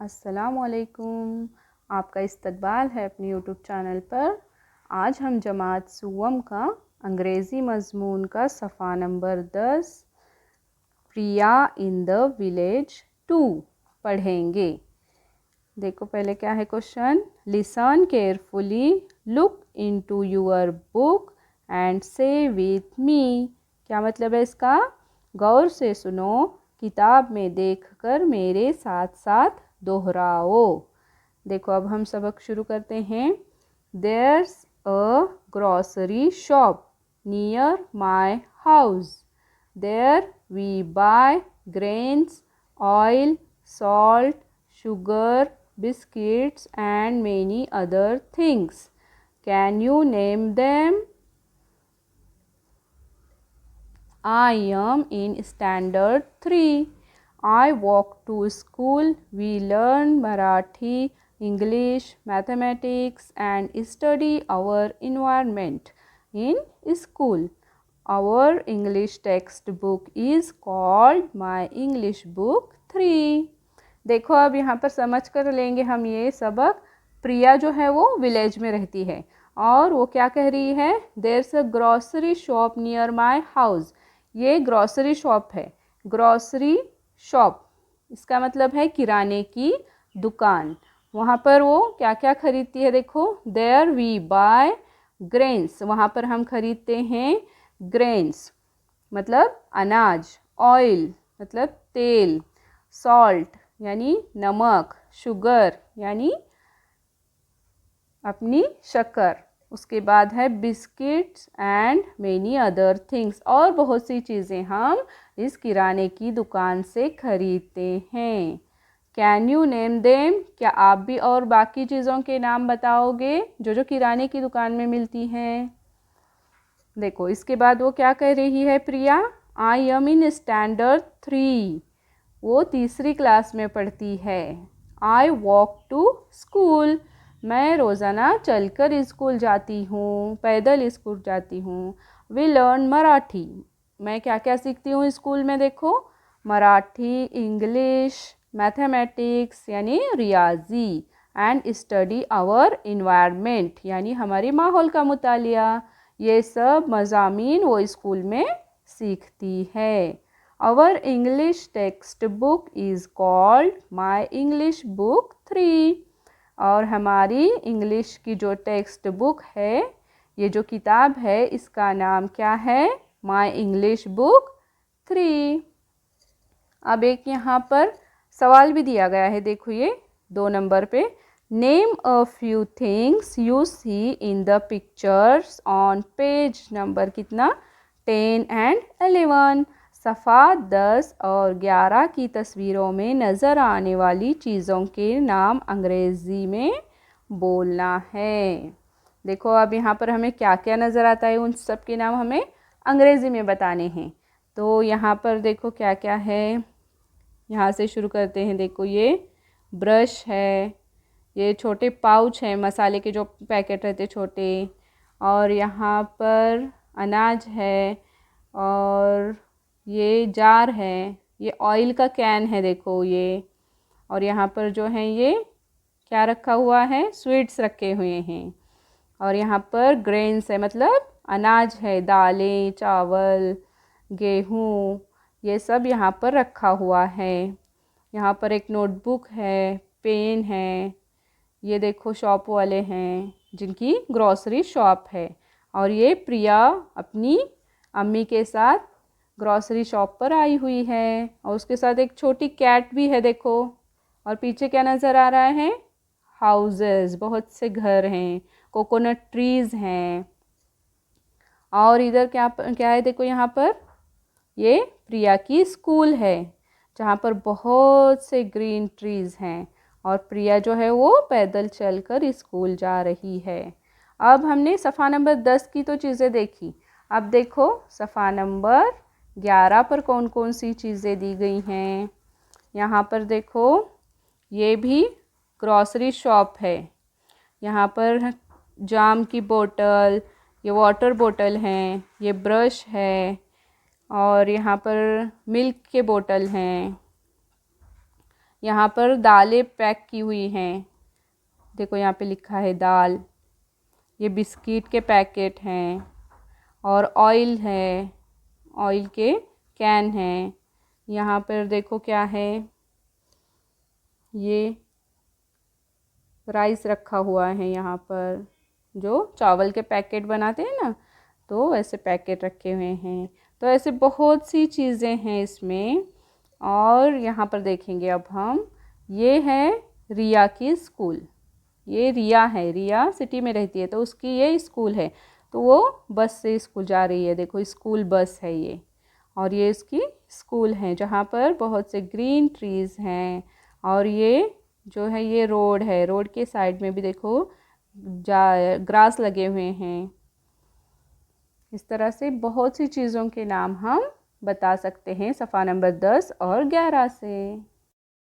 अस्सलामुअलैकुम। आपका इस्तकबाल है अपने यूट्यूब चैनल पर। आज हम जमात सुवम का अंग्रेज़ी मज़मून का सफ़ा number 10 Priya in the village 2 पढ़ेंगे। देखो पहले क्या है question. Listen carefully, look into your book and से विथ मी। क्या मतलब है इसका? गौर से सुनो, किताब में देखकर मेरे साथ साथ दोहराओ। देखो अब हम सबक शुरू करते हैं। There's a grocery shop near my house. There we buy grains, oil, salt, sugar, biscuits and many other things. Can you name them? I am in standard 3. I walk to school. We learn Marathi, English, mathematics and study our environment in school. Our English textbook is called My English Book 3. देखो अब यहाँ पर समझ कर लेंगे हम ये सबक। प्रिया जो है वो विलेज में रहती है और वो क्या कह रही है, theirs a grocery shop near my house. ये ग्रॉसरी शॉप है। ग्रॉसरी शॉप इसका मतलब है किराने की दुकान। वहाँ पर वो क्या क्या खरीदती है देखो। देयर वी बाय ग्रेन्स, वहाँ पर हम खरीदते हैं ग्रेन्स मतलब अनाज, ऑयल मतलब तेल, सॉल्ट यानी नमक, शुगर यानी अपनी शक्कर, उसके बाद है biscuits and many other things, और बहुत सी चीज़ें हम इस किराने की दुकान से खरीदते हैं। Can you name them? क्या आप भी और बाकी चीज़ों के नाम बताओगे जो जो किराने की दुकान में मिलती हैं? देखो इसके बाद वो क्या कह रही है प्रिया, आई एम इन स्टैंडर्ड 3। वो तीसरी क्लास में पढ़ती है। आई वॉक टू स्कूल, मैं रोज़ाना चलकर स्कूल जाती हूँ, पैदल स्कूल जाती हूँ। वी लर्न मराठी, मैं क्या क्या सीखती हूँ स्कूल में देखो। मराठी, इंग्लिश, मैथमेटिक्स यानी रियाजी एंड स्टडी आवर इन्वायरमेंट यानी हमारी माहौल का मुतालिया। ये सब मज़ामीन वो स्कूल में सीखती है। Our English text book is called my English book 3। और हमारी इंग्लिश की जो टेक्स्ट बुक है, ये जो किताब है, इसका नाम क्या है? माई इंग्लिश बुक 3। अब एक यहाँ पर सवाल भी दिया गया है, देखो ये 2 नंबर पे। Name a few things you see in the pictures on page number कितना 10 एंड 11। सफ़ा 10 और 11 की तस्वीरों में नज़र आने वाली चीज़ों के नाम अंग्रेज़ी में बोलना है। देखो अब यहाँ पर हमें क्या क्या नज़र आता है, उन सब के नाम हमें अंग्रेज़ी में बताने हैं। तो यहाँ पर देखो क्या क्या है, यहाँ से शुरू करते हैं। देखो ये ब्रश है, ये छोटे पाउच हैं मसाले के जो पैकेट रहते छोटे, और यहाँ पर अनाज है, और ये जार है, ये ऑयल का कैन है देखो ये, और यहाँ पर जो है ये क्या रखा हुआ है, स्वीट्स रखे हुए हैं। और यहाँ पर ग्रेन्स है मतलब अनाज है, दालें, चावल, गेहूँ, ये सब यहाँ पर रखा हुआ है। यहाँ पर एक नोटबुक है, पेन है, ये देखो शॉप वाले हैं जिनकी ग्रॉसरी शॉप है। और ये प्रिया अपनी अम्मी के साथ ग्रॉसरी शॉप पर आई हुई है, और उसके साथ एक छोटी कैट भी है देखो। और पीछे क्या नज़र आ रहा है? हाउसेस, बहुत से घर हैं, कोकोनट ट्रीज़ हैं। और इधर क्या क्या है देखो, यहाँ पर ये प्रिया की स्कूल है जहाँ पर बहुत से ग्रीन ट्रीज़ हैं, और प्रिया जो है वो पैदल चलकर स्कूल जा रही है। अब हमने सफ़ा नंबर 10 की तो चीज़ें देखी। अब देखो सफ़ा नंबर 11 पर कौन कौन सी चीज़ें दी गई हैं। यहाँ पर देखो ये भी ग्रॉसरी शॉप है। यहाँ पर जाम की बोतल, ये वाटर बोतल हैं, ये ब्रश है, और यहाँ पर मिल्क के बोतल हैं। यहाँ पर दालें पैक की हुई हैं, देखो यहाँ पे लिखा है दाल। ये बिस्किट के पैकेट हैं और ऑयल है, ऑयल के कैन हैं। यहाँ पर देखो क्या है, ये राइस रखा हुआ है यहाँ पर, जो चावल के पैकेट बनाते हैं ना, तो वैसे पैकेट रखे हुए हैं। तो ऐसे बहुत सी चीज़ें हैं इसमें। और यहाँ पर देखेंगे अब हम, ये है रिया की स्कूल। ये रिया है, रिया सिटी में रहती है तो उसकी ये स्कूल है। तो वो बस से स्कूल जा रही है, देखो स्कूल बस है ये। और ये इसकी स्कूल है जहाँ पर बहुत से ग्रीन ट्रीज़ हैं। और ये जो है ये रोड है, रोड के साइड में भी देखो ग्रास लगे हुए हैं। इस तरह से बहुत सी चीज़ों के नाम हम बता सकते हैं सफ़ा नंबर 10 और 11 से।